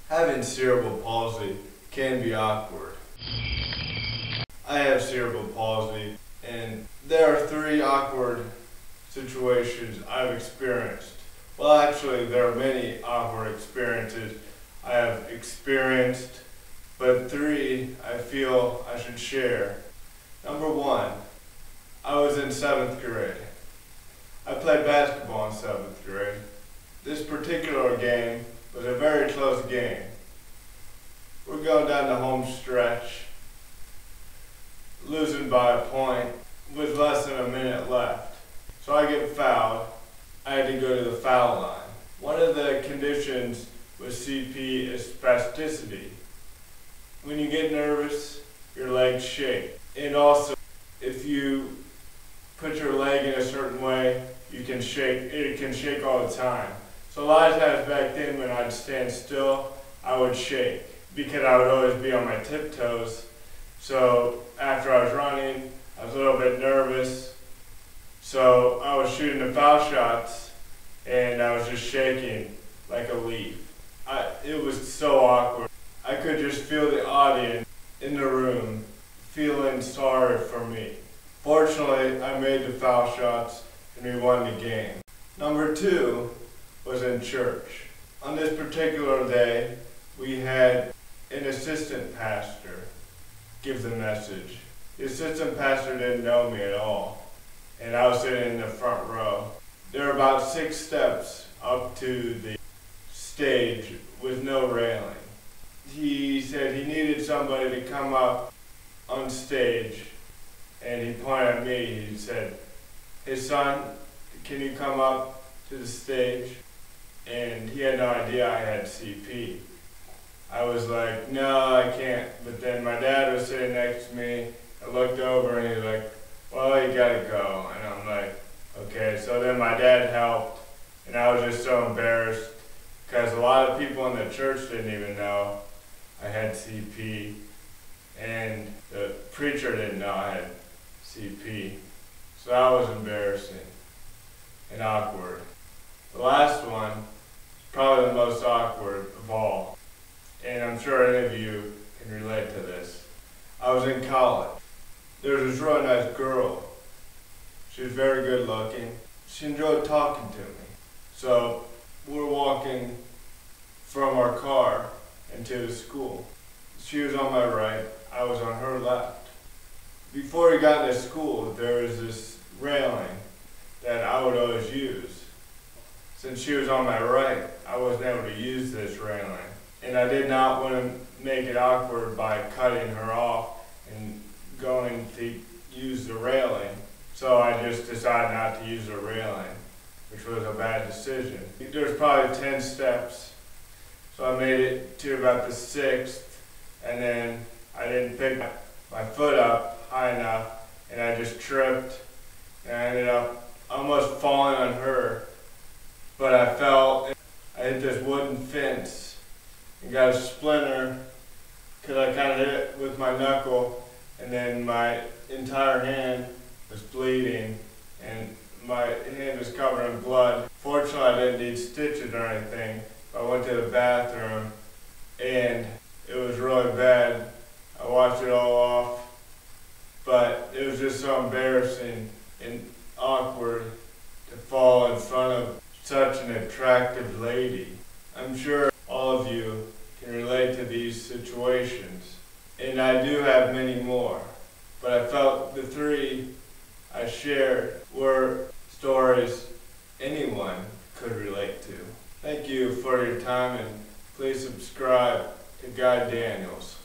Having cerebral palsy can be awkward. I have cerebral palsy, and there are 3 awkward situations I've experienced. Well, actually, there are many awkward experiences I have experienced, but 3 I feel I should share. Number 1, I was in 7th grade. I played basketball in 7th grade. This particular game was a very close game. We're going down the home stretch, losing by a point with less than a minute left. So I get fouled. I had to go to the foul line. One of the conditions with CP is spasticity. When you get nervous, your legs shake. And also, if you put your leg in a certain way, it can shake all the time. So a lot of times back then when I'd stand still, I would shake because I would always be on my tiptoes. So after I was running, I was a little bit nervous. So I was shooting the foul shots and I was just shaking like a leaf. It was so awkward. I could just feel the audience in the room feeling sorry for me. Fortunately, I made the foul shots and we won the game. Number 2 was in church. On this particular day, we had an assistant pastor give the message. The assistant pastor didn't know me at all, and I was sitting in the front row. There were about 6 steps up to the stage with no railing. He said he needed somebody to come up on stage, and he pointed at me. He said, "Hey son, can you come up to the stage?" And he had no idea I had CP. I was like, "No, I can't." But then my dad was sitting next to me. I looked over and he's like, "Well, you gotta go." And I'm like, okay. So then my dad helped, and I was just so embarrassed because a lot of people in the church didn't even know I had CP, and the preacher didn't know I had CP. So that was embarrassing and awkward. The last one is probably the most awkward of all, and I'm sure any of you can relate to this. I was in college. There was this really nice girl. She was very good looking. She enjoyed talking to me. So we're walking from our car into the school. She was on my right, I was on her left. Before we got into school, there was this railing that I would always use. Since she was on my right, I wasn't able to use this railing. And I did not want to make it awkward by cutting her off and going to use the railing. So I just decided not to use the railing, which was a bad decision. There's probably 10 steps. So I made it to about the 6th, and then I didn't pick my foot up high enough, and I just tripped, and I ended up almost falling on her. But I fell, and I hit this wooden fence and got a splinter because I kind of hit it with my knuckle, and then my entire hand was bleeding and my hand was covered in blood. Fortunately, I didn't need stitches or anything. I went to the bathroom and it was really bad. I washed it all off, but it was just so embarrassing and awkward to fall in front of such an attractive lady. I'm sure all of you can relate to these situations, and I do have many more, but I felt the 3 I shared were stories anyone could relate to. Thank you for your time, and please subscribe to Guy Daniels.